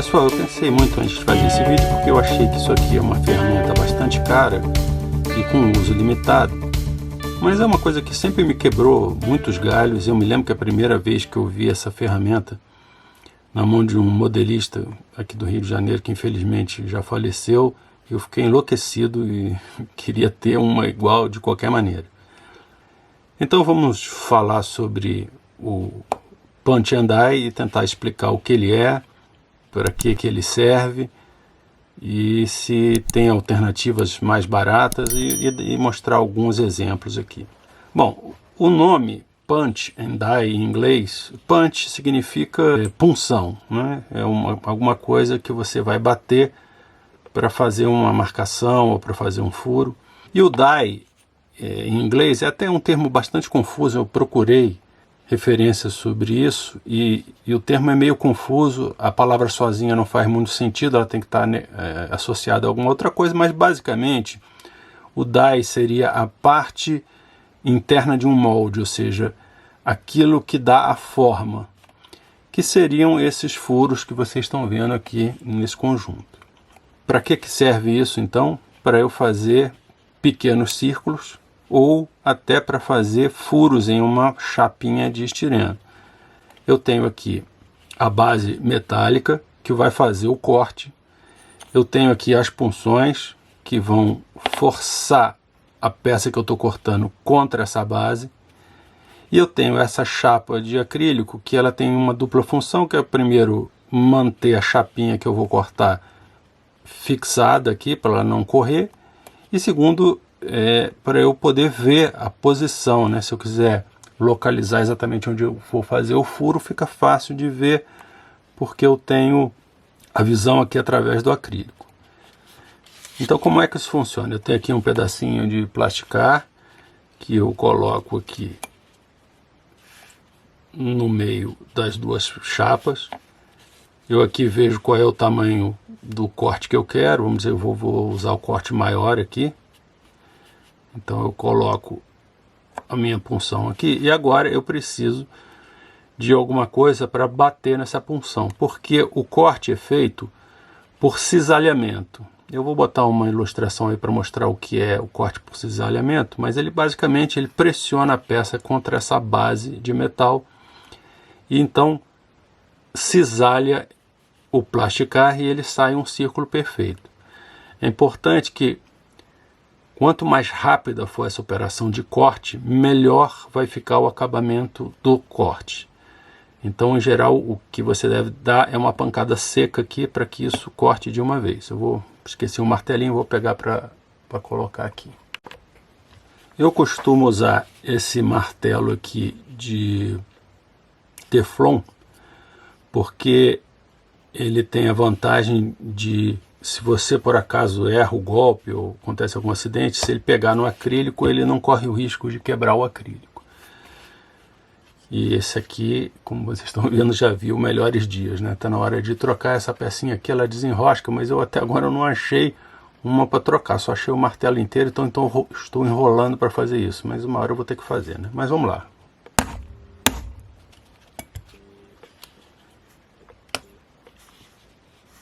Pessoal, eu pensei muito antes de fazer esse vídeo porque eu achei que isso aqui é uma ferramenta bastante cara e com uso limitado, mas é uma coisa que sempre me quebrou muitos galhos. Eu me lembro que a primeira vez que eu vi essa ferramenta na mão de um modelista aqui do Rio de Janeiro, que infelizmente já faleceu, eu fiquei enlouquecido e queria ter uma igual de qualquer maneira. Então vamos falar sobre o Punch and Die e tentar explicar o que ele é, para que ele serve e se tem alternativas mais baratas e mostrar alguns exemplos aqui. Bom, o nome Punch and Die em inglês, punch significa punção, né? É alguma coisa que você vai bater para fazer uma marcação ou para fazer um furo. E o die em inglês é até um termo bastante confuso, eu procurei referências sobre isso e o termo é meio confuso, a palavra sozinha não faz muito sentido, ela tem que estar associada a alguma outra coisa, mas basicamente o die seria a parte interna de um molde, ou seja, aquilo que dá a forma, que seriam esses furos que vocês estão vendo aqui nesse conjunto. Para que serve isso então? Para eu fazer pequenos círculos ou até para fazer furos em uma chapinha de estireno. Eu tenho aqui a base metálica que vai fazer o corte, eu tenho aqui as punções que vão forçar a peça que eu estou cortando contra essa base, e eu tenho essa chapa de acrílico que ela tem uma dupla função, que é primeiro manter a chapinha que eu vou cortar fixada aqui para ela não correr, e segundo para eu poder ver a posição, né? Se eu quiser localizar exatamente onde eu vou fazer o furo, fica fácil de ver porque eu tenho a visão aqui através do acrílico. Então como é que isso funciona? Eu tenho aqui um pedacinho de plasticar que eu coloco aqui no meio das duas chapas. Eu aqui vejo qual é o tamanho do corte que eu quero. Vamos dizer, eu vou usar o corte maior aqui. Então eu coloco a minha punção aqui e agora eu preciso de alguma coisa para bater nessa punção, porque o corte é feito por cisalhamento. Eu vou botar uma ilustração aí para mostrar o que é o corte por cisalhamento, mas ele basicamente ele pressiona a peça contra essa base de metal e então cisalha o plasticar e ele sai um círculo perfeito. É importante que quanto mais rápida for essa operação de corte, melhor vai ficar o acabamento do corte. Então, em geral, o que você deve dar é uma pancada seca aqui para que isso corte de uma vez. Eu esqueci um martelinho, vou pegar para colocar aqui. Eu costumo usar esse martelo aqui de Teflon, porque ele tem a vantagem de, se você por acaso erra o golpe ou acontece algum acidente, se ele pegar no acrílico, ele não corre o risco de quebrar o acrílico. E esse aqui, como vocês estão vendo, já viu melhores dias, né? Tá na hora de trocar essa pecinha aqui, ela desenrosca, mas eu até agora não achei uma para trocar, só achei o martelo inteiro, então estou enrolando para fazer isso, mas uma hora eu vou ter que fazer, né? Mas vamos lá.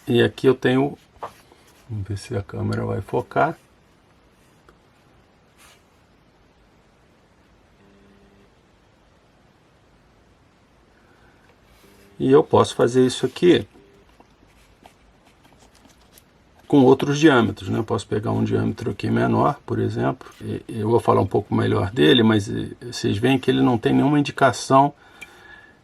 E aqui eu tenho, vamos ver se a câmera vai focar. E eu posso fazer isso aqui com outros diâmetros, né? Eu posso pegar um diâmetro aqui menor, por exemplo. Eu vou falar um pouco melhor dele, mas vocês veem que ele não tem nenhuma indicação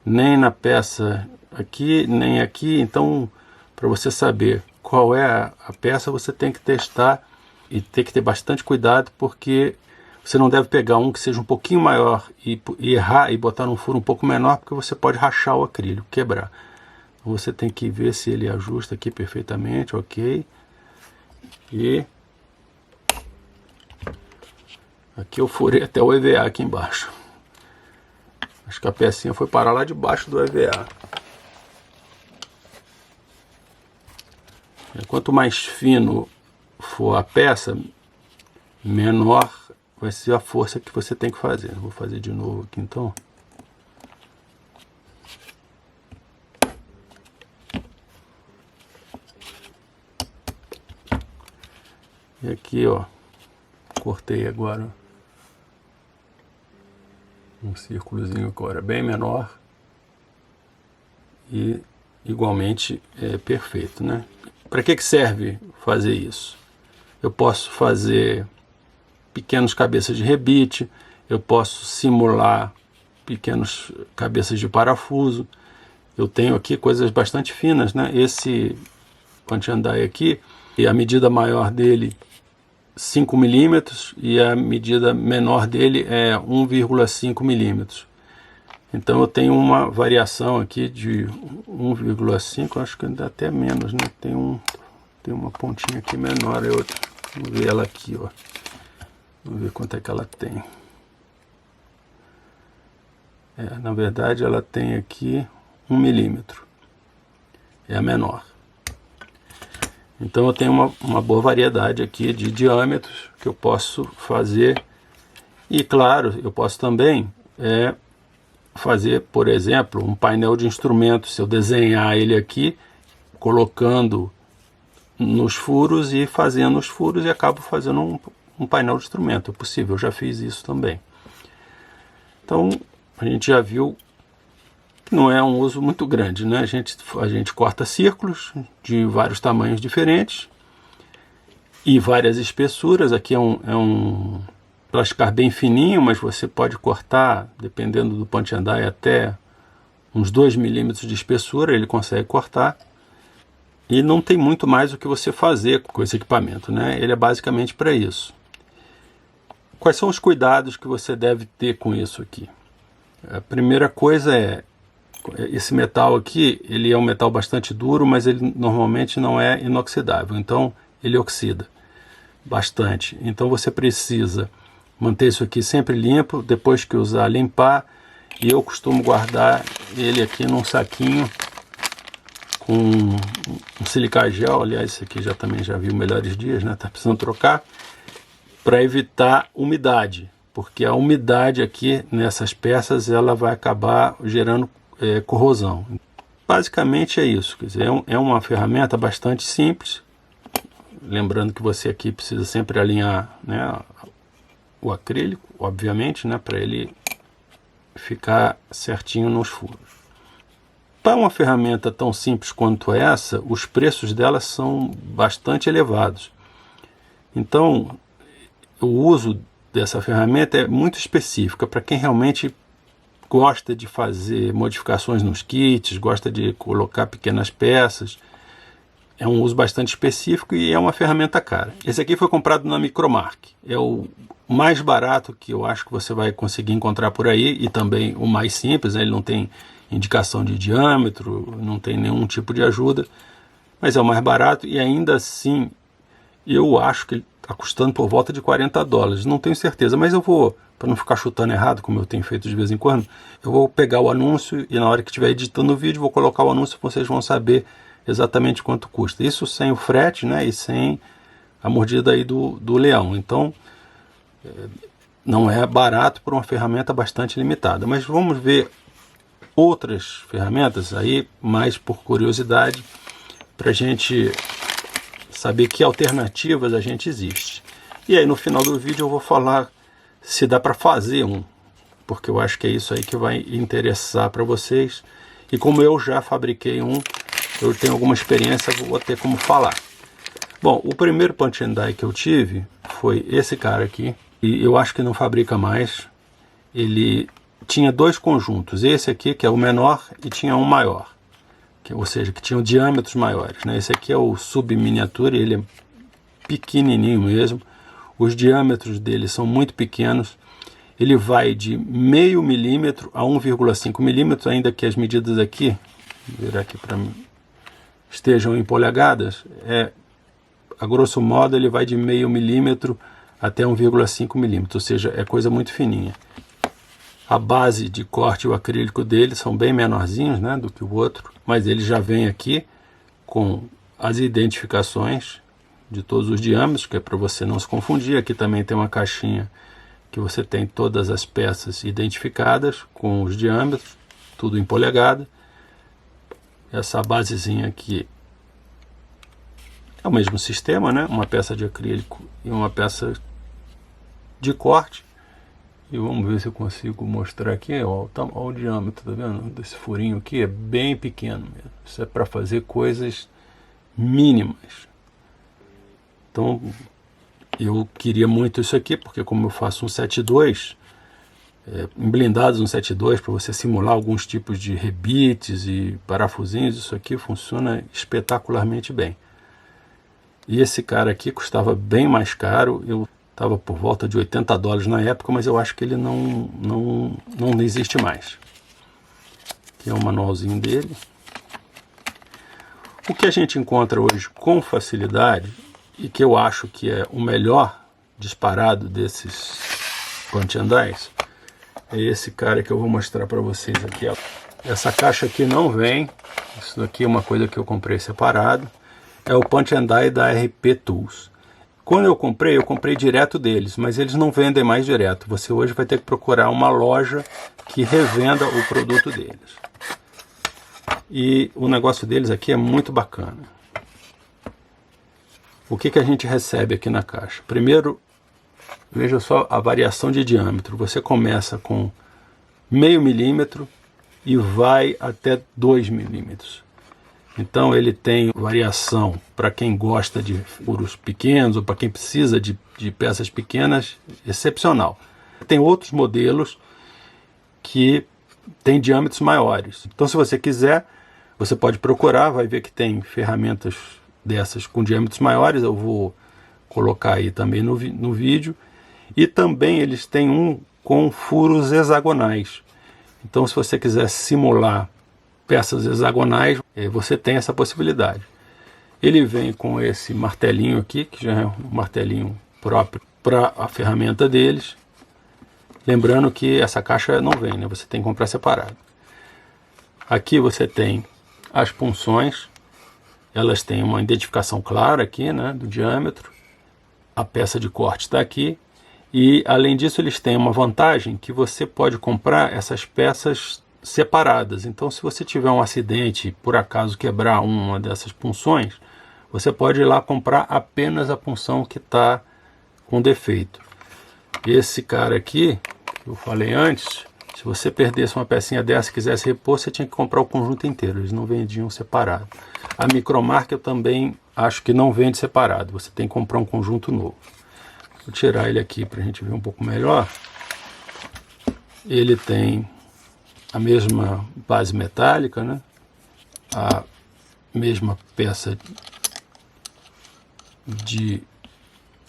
nem na peça aqui, nem aqui. Então, para você saber qual é a peça, você tem que testar e tem que ter bastante cuidado, porque você não deve pegar um que seja um pouquinho maior e errar e botar num furo um pouco menor, porque você pode rachar o acrílico, quebrar. Então você tem que ver se ele ajusta aqui perfeitamente, ok. E aqui eu furei até o EVA aqui embaixo. Acho que a pecinha foi parar lá debaixo do EVA. Quanto mais fino for a peça, menor vai ser a força que você tem que fazer. Vou fazer de novo aqui então. E aqui, ó, cortei agora um círculozinho agora bem menor e igualmente é perfeito, né? Para que serve fazer isso? Eu posso fazer pequenos cabeças de rebite, eu posso simular pequenos cabeças de parafuso. Eu tenho aqui coisas bastante finas, né? Esse punch and die aqui, e a medida maior dele 5 milímetros e a medida menor dele é 1,5 milímetros. Então eu tenho uma variação aqui de 1,5, acho que ainda até menos, né? Tem uma pontinha aqui menor, vamos ver ela aqui, ó. Vamos ver quanto é que ela tem. Na verdade ela tem aqui 1 milímetro. É a menor. Então eu tenho uma boa variedade aqui de diâmetros que eu posso fazer. E claro, eu posso também fazer, por exemplo, um painel de instrumentos. Se eu desenhar ele aqui, colocando nos furos e fazendo os furos, e acabo fazendo um painel de instrumento. É possível, eu já fiz isso também. Então a gente já viu que não é um uso muito grande, né? A gente corta círculos de vários tamanhos diferentes e várias espessuras. Aqui é um plasticar bem fininho, mas você pode cortar, dependendo do punch and die, até uns 2 milímetros de espessura, ele consegue cortar. E não tem muito mais o que você fazer com esse equipamento, né? Ele é basicamente para isso. Quais são os cuidados que você deve ter com isso aqui? A primeira coisa é, esse metal aqui, ele é um metal bastante duro, mas ele normalmente não é inoxidável, então ele oxida bastante. Então você precisa manter isso aqui sempre limpo, depois que usar, limpar, e eu costumo guardar ele aqui num saquinho com um silicagel. Aliás, esse aqui também já viu melhores dias, né? Tá precisando trocar, para evitar umidade, porque a umidade aqui nessas peças ela vai acabar gerando corrosão. Basicamente é isso, quer dizer, é uma ferramenta bastante simples, lembrando que você aqui precisa sempre alinhar, né, o acrílico, obviamente, né, para ele ficar certinho nos furos. Para uma ferramenta tão simples quanto essa, os preços dela são bastante elevados. Então, o uso dessa ferramenta é muito específica para quem realmente gosta de fazer modificações nos kits, gosta de colocar pequenas peças. É um uso bastante específico e é uma ferramenta cara. Esse aqui foi comprado na Micromark. É o mais barato que eu acho que você vai conseguir encontrar por aí, e também o mais simples, né? Ele não tem indicação de diâmetro, não tem nenhum tipo de ajuda, mas é o mais barato, e ainda assim eu acho que ele está custando por volta de $40. Não tenho certeza, mas eu vou, para não ficar chutando errado, como eu tenho feito de vez em quando, eu vou pegar o anúncio e na hora que estiver editando o vídeo vou colocar o anúncio, vocês vão saber exatamente quanto custa. Isso sem o frete, né, e sem a mordida aí do leão. Então não é barato por uma ferramenta bastante limitada. Mas vamos ver outras ferramentas aí, mais por curiosidade, para a gente saber que alternativas a gente existe. E aí no final do vídeo eu vou falar se dá para fazer porque eu acho que é isso aí que vai interessar para vocês. E como eu já fabriquei eu tenho alguma experiência, vou ter como falar. Bom, o primeiro punch and die que eu tive foi esse cara aqui, e eu acho que não fabrica mais. Ele tinha dois conjuntos, esse aqui que é o menor e tinha um maior, ou seja, que tinham diâmetros maiores, né? Esse aqui é o subminiatura, ele é pequenininho mesmo, os diâmetros dele são muito pequenos. Ele vai de 0,5 milímetro a 1,5 milímetros, ainda que as medidas aqui, vou virar aqui para mim, estejam em polegadas, a grosso modo ele vai de 0,5 milímetro até 1,5 milímetro, ou seja, é coisa muito fininha. A base de corte e o acrílico dele são bem menorzinhos, né, do que o outro, mas ele já vem aqui com as identificações de todos os diâmetros, que é para você não se confundir. Aqui também tem uma caixinha que você tem todas as peças identificadas com os diâmetros, tudo em polegada. Essa basezinha aqui É o mesmo sistema, né? Uma peça de acrílico e uma peça de corte. E vamos ver se eu consigo mostrar aqui, ó, o diâmetro, tá vendo? Desse furinho aqui é bem pequeno mesmo. Isso é para fazer coisas mínimas. Então, eu queria muito isso aqui, porque como eu faço um 7.2, em blindados um 7.2, para você simular alguns tipos de rebites e parafusinhos, isso aqui funciona espetacularmente bem. E esse cara aqui custava bem mais caro, eu estava por volta de $80 na época, mas eu acho que ele não existe mais. Aqui é o manualzinho dele. O que a gente encontra hoje com facilidade, e que eu acho que é o melhor disparado desses punch and dies, é esse cara que eu vou mostrar para vocês aqui. Ó. Essa caixa aqui não vem, isso daqui é uma coisa que eu comprei separado, é o punch and die da RP Tools. Quando eu comprei direto deles, mas eles não vendem mais direto. Você hoje vai ter que procurar uma loja que revenda o produto deles. E o negócio deles aqui é muito bacana. O que a gente recebe aqui na caixa? Primeiro, veja só a variação de diâmetro. Você começa com 0,5 milímetro e vai até 2 milímetros. Então ele tem variação para quem gosta de furos pequenos ou para quem precisa de peças pequenas, excepcional. Tem outros modelos que têm diâmetros maiores. Então se você quiser, você pode procurar, vai ver que tem ferramentas dessas com diâmetros maiores, eu vou colocar aí também no vídeo. E também eles têm um com furos hexagonais. Então se você quiser simular peças hexagonais, você tem essa possibilidade. Ele vem com esse martelinho aqui, que já é um martelinho próprio para a ferramenta deles. Lembrando que essa caixa não vem, né? Você tem que comprar separado. Aqui você tem as punções, elas têm uma identificação clara aqui, né, do diâmetro. A peça de corte está aqui. E além disso eles têm uma vantagem que você pode comprar essas peças separadas. Então se você tiver um acidente e por acaso quebrar uma dessas punções, você pode ir lá comprar apenas a punção que está com defeito. Esse cara aqui, que eu falei antes, se você perdesse uma pecinha dessa e quisesse repor, você tinha que comprar o conjunto inteiro, eles não vendiam separado. A Micromark eu também acho que não vende separado, você tem que comprar um conjunto novo. Vou tirar ele aqui para a gente ver um pouco melhor. Ele tem a mesma base metálica, né? A mesma peça de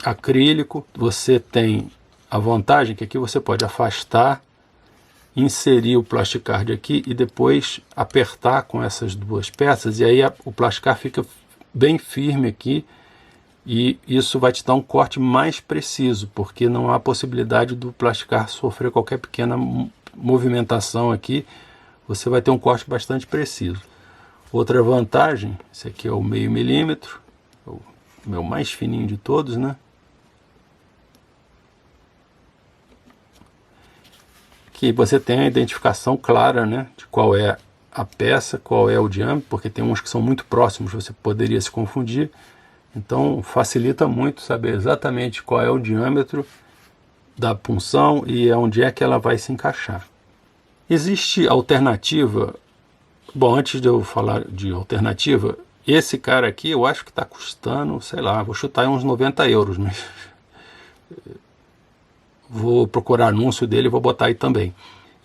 acrílico. Você tem a vantagem que aqui você pode afastar, inserir o plasticard aqui e depois apertar com essas duas peças, e aí o plasticard fica bem firme aqui, e isso vai te dar um corte mais preciso, porque não há possibilidade do plasticard sofrer qualquer pequena movimentação aqui, você vai ter um corte bastante preciso. Outra vantagem, esse aqui é o 0,5 milímetro, o meu mais fininho de todos, né? Que você tem a identificação clara, né, de qual é a peça, qual é o diâmetro, porque tem uns que são muito próximos, você poderia se confundir. Então facilita muito saber exatamente qual é o diâmetro da punção e onde é que ela vai se encaixar. Existe alternativa. Bom, antes de eu falar de alternativa, esse cara aqui eu acho que está custando, sei lá, vou chutar uns 90 euros, mas vou procurar anúncio dele e vou botar aí também.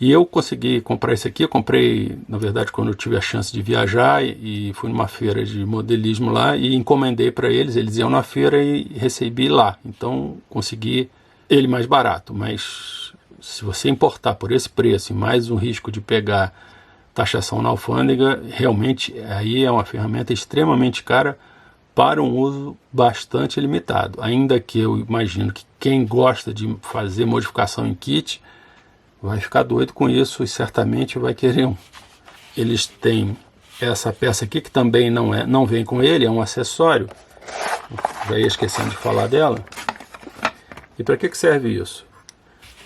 E eu consegui comprar esse aqui, eu comprei, na verdade, quando eu tive a chance de viajar e fui numa feira de modelismo lá e encomendei para eles, eles iam na feira e recebi lá. Então consegui ele mais barato, mas se você importar por esse preço e mais um risco de pegar taxação na alfândega, realmente aí é uma ferramenta extremamente cara para um uso bastante limitado. Ainda que eu imagino que quem gosta de fazer modificação em kit vai ficar doido com isso e certamente vai querer um. Eles têm essa peça aqui que também não vem com ele, é um acessório. Já ia esquecendo de falar dela. E para que serve isso?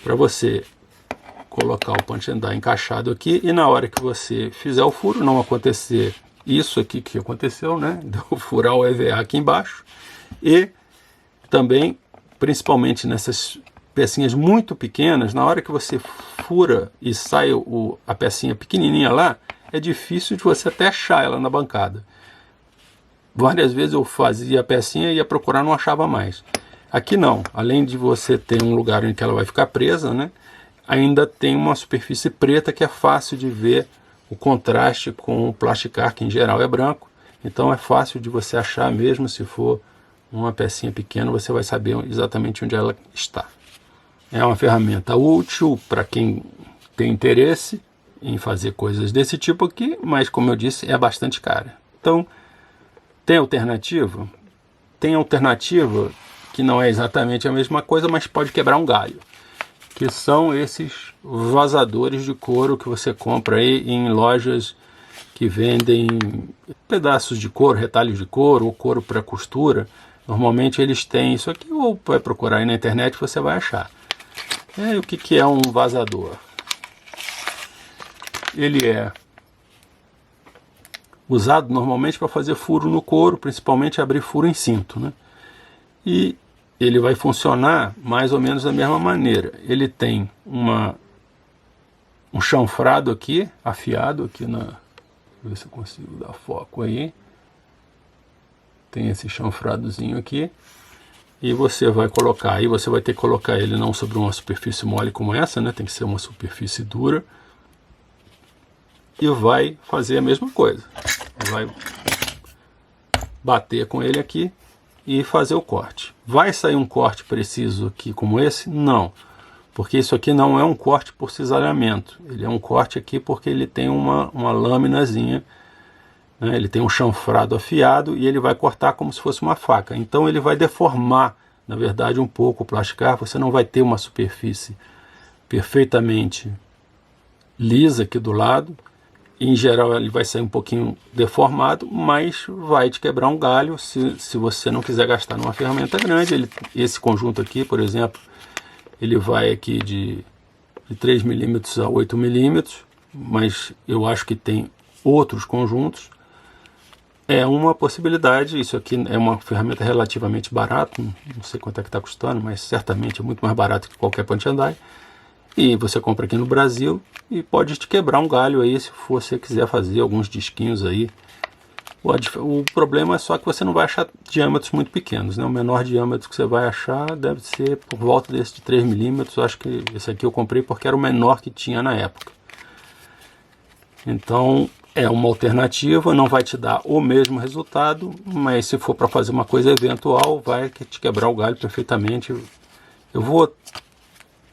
Para você colocar o punch and die encaixado aqui e na hora que você fizer o furo, não acontecer isso aqui que aconteceu, né? De eu furar o EVA aqui embaixo. E também, principalmente nessas pecinhas muito pequenas, na hora que você fura e sai a pecinha pequenininha lá, é difícil de você até achar ela na bancada. Várias vezes eu fazia a pecinha e ia procurar, não achava mais. Aqui não, além de você ter um lugar em que ela vai ficar presa, né, ainda tem uma superfície preta que é fácil de ver o contraste com o plasticar, que em geral é branco. Então é fácil de você achar, mesmo se for uma pecinha pequena, você vai saber exatamente onde ela está. É uma ferramenta útil para quem tem interesse em fazer coisas desse tipo aqui, mas como eu disse, é bastante cara. Então, tem alternativa? Tem alternativa que não é exatamente a mesma coisa, mas pode quebrar um galho, que são esses vazadores de couro que você compra aí em lojas que vendem pedaços de couro, retalhos de couro ou couro para costura. Normalmente eles têm isso aqui, ou vai procurar aí na internet você vai achar. O que é um vazador? Ele é usado normalmente para fazer furo no couro, principalmente abrir furo em cinto, né? E ele vai funcionar mais ou menos da mesma maneira. Ele tem um chanfrado aqui, afiado aqui na... Deixa eu ver se eu consigo dar foco aí. Tem esse chanfradozinho aqui. E você vai colocar, aí você vai ter que colocar ele não sobre uma superfície mole como essa, né? Tem que ser uma superfície dura. E vai fazer a mesma coisa. Vai bater com ele aqui e fazer o corte. Vai sair um corte preciso aqui como esse? Não, porque isso aqui não é um corte por cisalhamento. Ele é um corte aqui porque ele tem uma laminazinha, né? Ele tem um chanfrado afiado e ele vai cortar como se fosse uma faca. Então ele vai deformar, na verdade, um pouco o plasticar. Você não vai ter uma superfície perfeitamente lisa aqui do lado. Em geral ele vai sair um pouquinho deformado, mas vai te quebrar um galho se você não quiser gastar numa ferramenta grande. Esse conjunto aqui, por exemplo, ele vai aqui de 3 milímetros a 8 milímetros, mas eu acho que tem outros conjuntos. É uma possibilidade. Isso aqui é uma ferramenta relativamente barata, não sei quanto é que está custando, mas certamente é muito mais barato que qualquer punch and die. E você compra aqui no Brasil e pode te quebrar um galho aí se você quiser fazer alguns disquinhos aí. O problema é só que você não vai achar diâmetros muito pequenos, né? O menor diâmetro que você vai achar deve ser por volta desse de 3 milímetros. Acho que esse aqui eu comprei porque era o menor que tinha na época. Então é uma alternativa, não vai te dar o mesmo resultado, mas se for para fazer uma coisa eventual, vai te quebrar o galho perfeitamente. Eu vou...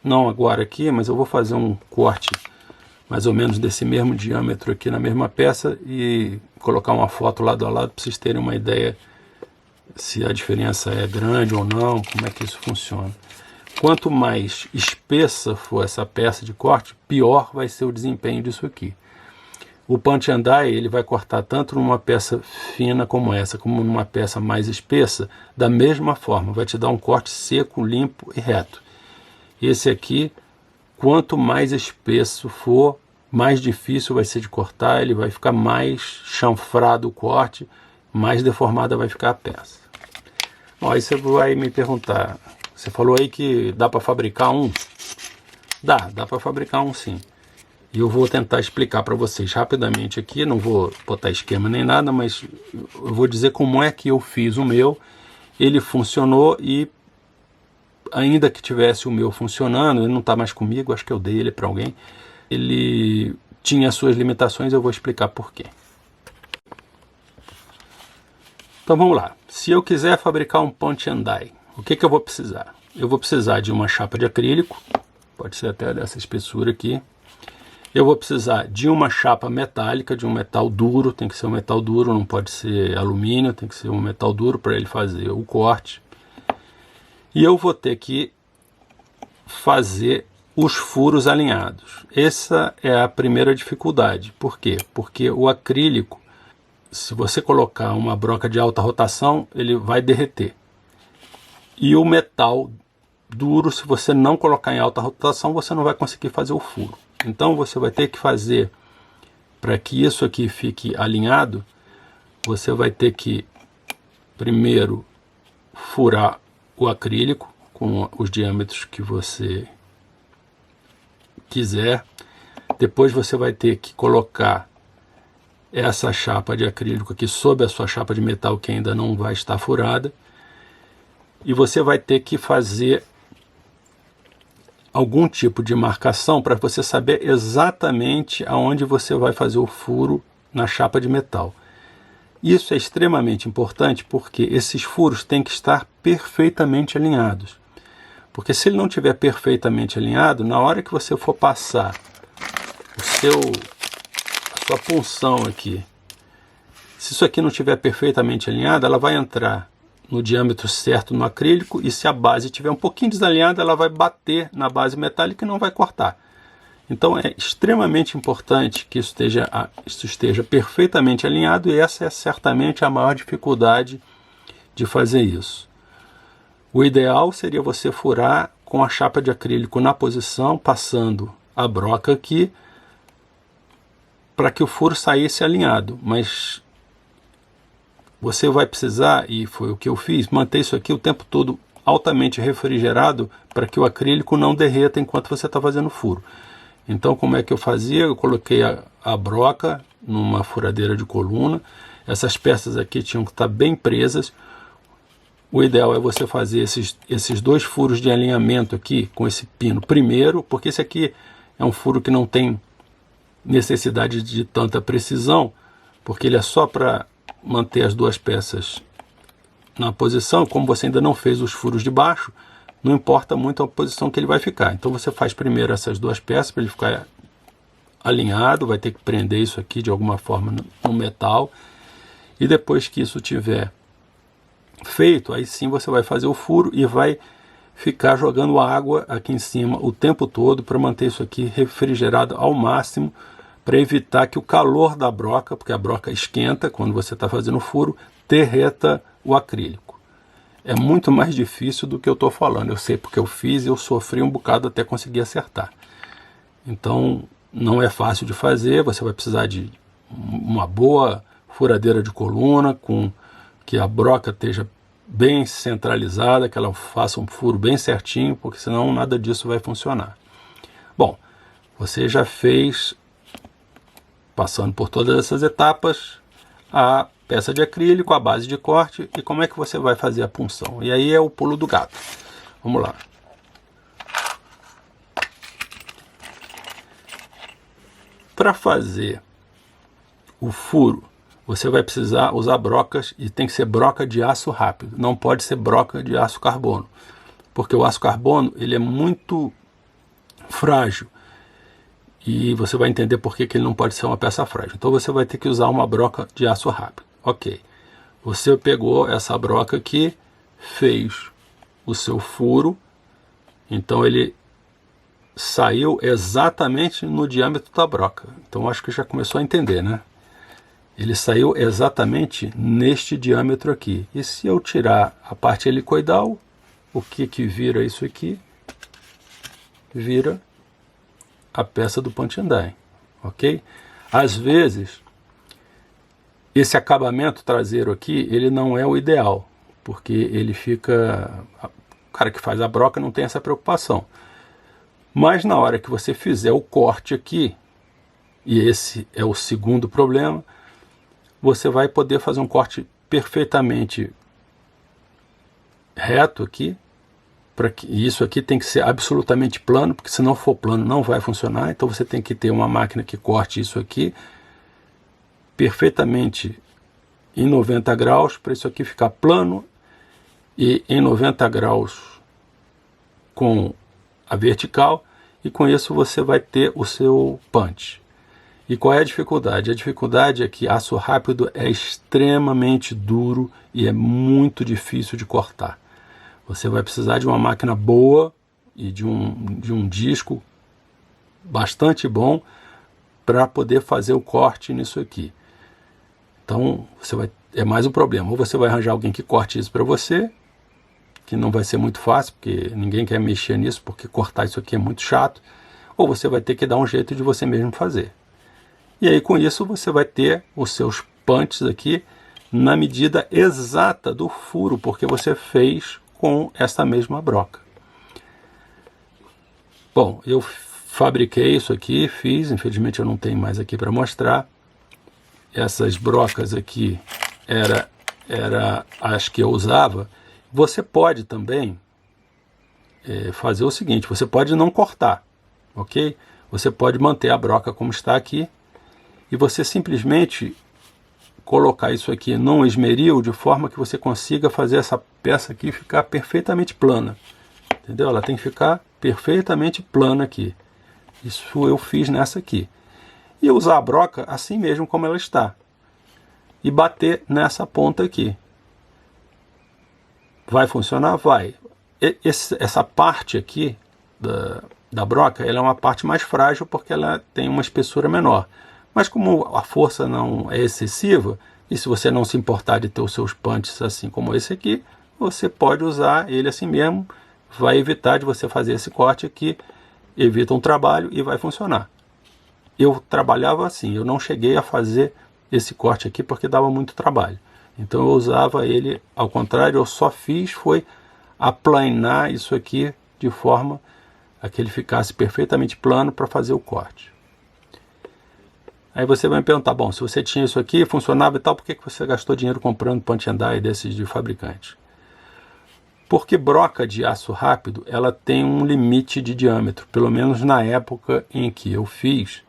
não agora aqui, mas eu vou fazer um corte mais ou menos desse mesmo diâmetro aqui na mesma peça e colocar uma foto lado a lado para vocês terem uma ideia se a diferença é grande ou não, como é que isso funciona. Quanto mais espessa for essa peça de corte, pior vai ser o desempenho disso aqui. O punch and die, ele vai cortar tanto numa peça fina como essa, como numa peça mais espessa, da mesma forma, vai te dar um corte seco, limpo e reto. Esse aqui, quanto mais espesso for, mais difícil vai ser de cortar, ele vai ficar mais chanfrado o corte, mais deformada vai ficar a peça. Bom, aí você vai me perguntar, você falou aí que dá para fabricar um? Dá para fabricar um sim. E eu vou tentar explicar para vocês rapidamente aqui, não vou botar esquema nem nada, mas eu vou dizer como é que eu fiz o meu. Ele funcionou e ainda que tivesse o meu funcionando, ele não está mais comigo, acho que eu dei ele para alguém. Ele tinha suas limitações, eu vou explicar por quê. Então vamos lá. Se eu quiser fabricar um punch and die, o que eu vou precisar? Eu vou precisar de uma chapa de acrílico, pode ser até dessa espessura aqui. Eu vou precisar de uma chapa metálica, de um metal duro, tem que ser um metal duro, não pode ser alumínio, tem que ser um metal duro para ele fazer o corte. E eu vou ter que fazer os furos alinhados. Essa é a primeira dificuldade. Por quê? Porque o acrílico, se você colocar uma broca de alta rotação, ele vai derreter. E o metal duro, se você não colocar em alta rotação, você não vai conseguir fazer o furo. Então você vai ter que fazer, para que isso aqui fique alinhado, você vai ter que primeiro furar o acrílico com os diâmetros que você quiser. Depois você vai ter que colocar essa chapa de acrílico aqui sobre a sua chapa de metal que ainda não vai estar furada. E você vai ter que fazer algum tipo de marcação para você saber exatamente aonde você vai fazer o furo na chapa de metal. Isso é extremamente importante porque esses furos têm que estar perfeitamente alinhados. Porque se ele não estiver perfeitamente alinhado, na hora que você for passar a sua punção aqui, se isso aqui não estiver perfeitamente alinhado, ela vai entrar no diâmetro certo no acrílico, e se a base estiver um pouquinho desalinhada, ela vai bater na base metálica e não vai cortar. Então é extremamente importante que isso esteja perfeitamente alinhado, e essa é certamente a maior dificuldade de fazer isso. O ideal seria você furar com a chapa de acrílico na posição, passando a broca aqui, para que o furo saísse alinhado, mas você vai precisar, e foi o que eu fiz, manter isso aqui o tempo todo altamente refrigerado para que o acrílico não derreta enquanto você está fazendo o furo. Então, como é que eu fazia? Eu coloquei a broca numa furadeira de coluna. Essas peças aqui tinham que estar bem presas. O ideal é você fazer esses dois furos de alinhamento aqui com esse pino primeiro, porque esse aqui é um furo que não tem necessidade de tanta precisão, porque ele é só para manter as duas peças na posição. Como você ainda não fez os furos de baixo, não importa muito a posição que ele vai ficar. Então você faz primeiro essas duas peças para ele ficar alinhado, vai ter que prender isso aqui de alguma forma no metal, e depois que isso tiver feito, aí sim você vai fazer o furo e vai ficar jogando água aqui em cima o tempo todo para manter isso aqui refrigerado ao máximo, para evitar que o calor da broca, porque a broca esquenta quando você está fazendo o furo, derreta o acrílico. É muito mais difícil do que eu estou falando. Eu sei porque eu fiz e eu sofri um bocado até conseguir acertar. Então não é fácil de fazer, você vai precisar de uma boa furadeira de coluna, com que a broca esteja bem centralizada, que ela faça um furo bem certinho, porque senão nada disso vai funcionar. Bom, você já fez, passando por todas essas etapas, a peça de acrílico, a base de corte, e como é que você vai fazer a punção. E aí é o pulo do gato. Vamos lá. Para fazer o furo, você vai precisar usar brocas, e tem que ser broca de aço rápido, não pode ser broca de aço carbono, porque o aço carbono ele é muito frágil, e você vai entender por que ele não pode ser uma peça frágil. Então você vai ter que usar uma broca de aço rápido. Ok, você pegou essa broca aqui, fez o seu furo, então ele saiu exatamente no diâmetro da broca. Então acho que já começou a entender, né? Ele saiu exatamente neste diâmetro aqui. E se eu tirar a parte helicoidal, o que vira isso aqui? Vira a peça do punch and die, ok? Às vezes, esse acabamento traseiro aqui, ele não é o ideal, porque ele fica... O cara que faz a broca não tem essa preocupação. Mas na hora que você fizer o corte aqui, e esse é o segundo problema, você vai poder fazer um corte perfeitamente reto aqui, e isso aqui tem que ser absolutamente plano, porque se não for plano não vai funcionar. Então você tem que ter uma máquina que corte isso aqui perfeitamente em 90 graus, para isso aqui ficar plano, e em 90 graus com a vertical, e com isso você vai ter o seu punch. E qual é a dificuldade? A dificuldade é que aço rápido é extremamente duro e é muito difícil de cortar. Você vai precisar de uma máquina boa e de um disco bastante bom para poder fazer o corte nisso aqui. Então é mais um problema. Ou você vai arranjar alguém que corte isso para você, que não vai ser muito fácil, porque ninguém quer mexer nisso, porque cortar isso aqui é muito chato. Ou você vai ter que dar um jeito de você mesmo fazer. E aí com isso você vai ter os seus punches aqui na medida exata do furo, porque você fez com essa mesma broca. Bom, eu fabriquei isso aqui, fiz, infelizmente eu não tenho mais aqui para mostrar. Essas brocas aqui era as que eu usava. Você pode também fazer o seguinte, você pode não cortar, ok? Você pode manter a broca como está aqui e você simplesmente colocar isso aqui num esmeril de forma que você consiga fazer essa peça aqui ficar perfeitamente plana, entendeu? Ela tem que ficar perfeitamente plana aqui. Isso eu fiz nessa aqui. E usar a broca assim mesmo como ela está. E bater nessa ponta aqui. Vai funcionar? Vai. Essa parte aqui da broca, ela é uma parte mais frágil porque ela tem uma espessura menor. Mas como a força não é excessiva, e se você não se importar de ter os seus punches assim como esse aqui, você pode usar ele assim mesmo, vai evitar de você fazer esse corte aqui, evita um trabalho e vai funcionar. Eu trabalhava assim, eu não cheguei a fazer esse corte aqui porque dava muito trabalho. Então eu usava ele, ao contrário, eu só fiz foi aplanar isso aqui de forma a que ele ficasse perfeitamente plano para fazer o corte. Aí você vai me perguntar, bom, se você tinha isso aqui, funcionava e tal, por que você gastou dinheiro comprando punch and die desses de fabricante? Porque broca de aço rápido, ela tem um limite de diâmetro, pelo menos na época em que eu fiz.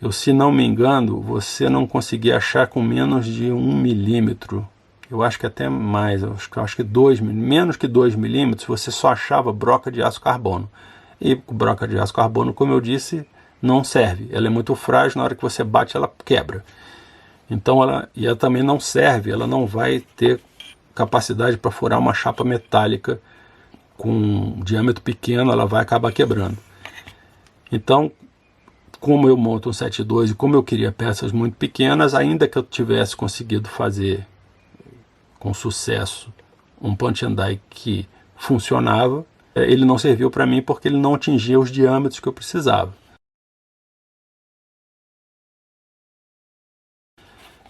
Se não me engano, você não conseguia achar com menos de 1 milímetro. Eu acho que até mais, eu acho que menos que 2 milímetros, você só achava broca de aço carbono. E broca de aço carbono, como eu disse, não serve. Ela é muito frágil, na hora que você bate ela quebra. Então ela também não serve, ela não vai ter capacidade para furar uma chapa metálica com um diâmetro pequeno, ela vai acabar quebrando. Então, como eu monto um 7.2 e como eu queria peças muito pequenas, ainda que eu tivesse conseguido fazer com sucesso um punch and die que funcionava, ele não serviu para mim porque ele não atingia os diâmetros que eu precisava.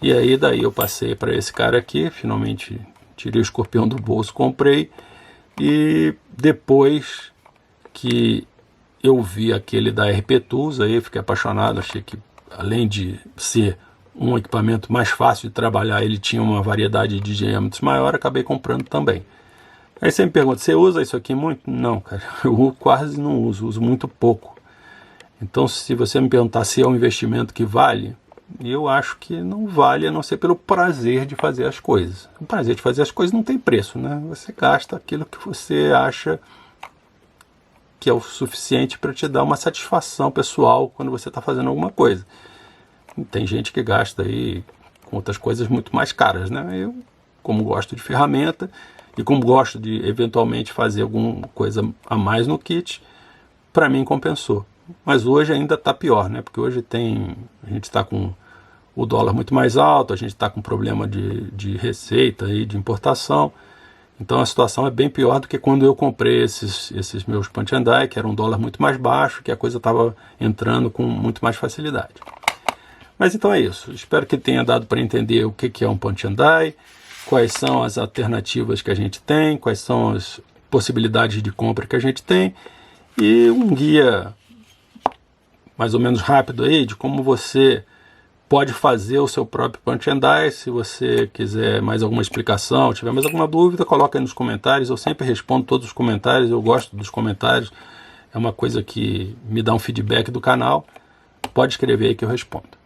E aí daí eu passei para esse cara aqui, finalmente tirei o escorpião do bolso, comprei, e depois que eu vi aquele da RP Tools, aí eu fiquei apaixonado, achei que além de ser um equipamento mais fácil de trabalhar, ele tinha uma variedade de diâmetros maior, acabei comprando também. Aí você me pergunta, você usa isso aqui muito? Não, cara, eu quase não uso muito pouco. Então se você me perguntar se é um investimento que vale, eu acho que não vale, a não ser pelo prazer de fazer as coisas. O prazer de fazer as coisas não tem preço, né? Você gasta aquilo que você acha que é o suficiente para te dar uma satisfação pessoal quando você está fazendo alguma coisa. Tem gente que gasta aí com outras coisas muito mais caras, né? Eu, como gosto de ferramenta e como gosto de eventualmente fazer alguma coisa a mais no kit, para mim compensou. Mas hoje ainda está pior, né? Porque hoje a gente está com o dólar muito mais alto, a gente está com problema de receita e de importação. Então a situação é bem pior do que quando eu comprei esses meus punch and die, que era um dólar muito mais baixo, que a coisa estava entrando com muito mais facilidade. Mas então é isso. Espero que tenha dado para entender o que é um punch and die, quais são as alternativas que a gente tem, quais são as possibilidades de compra que a gente tem, e um guia mais ou menos rápido aí de como você pode fazer o seu próprio punch and die. Se você quiser mais alguma explicação, tiver mais alguma dúvida, coloca aí nos comentários. Eu sempre respondo todos os comentários, eu gosto dos comentários, é uma coisa que me dá um feedback do canal. Pode escrever aí que eu respondo.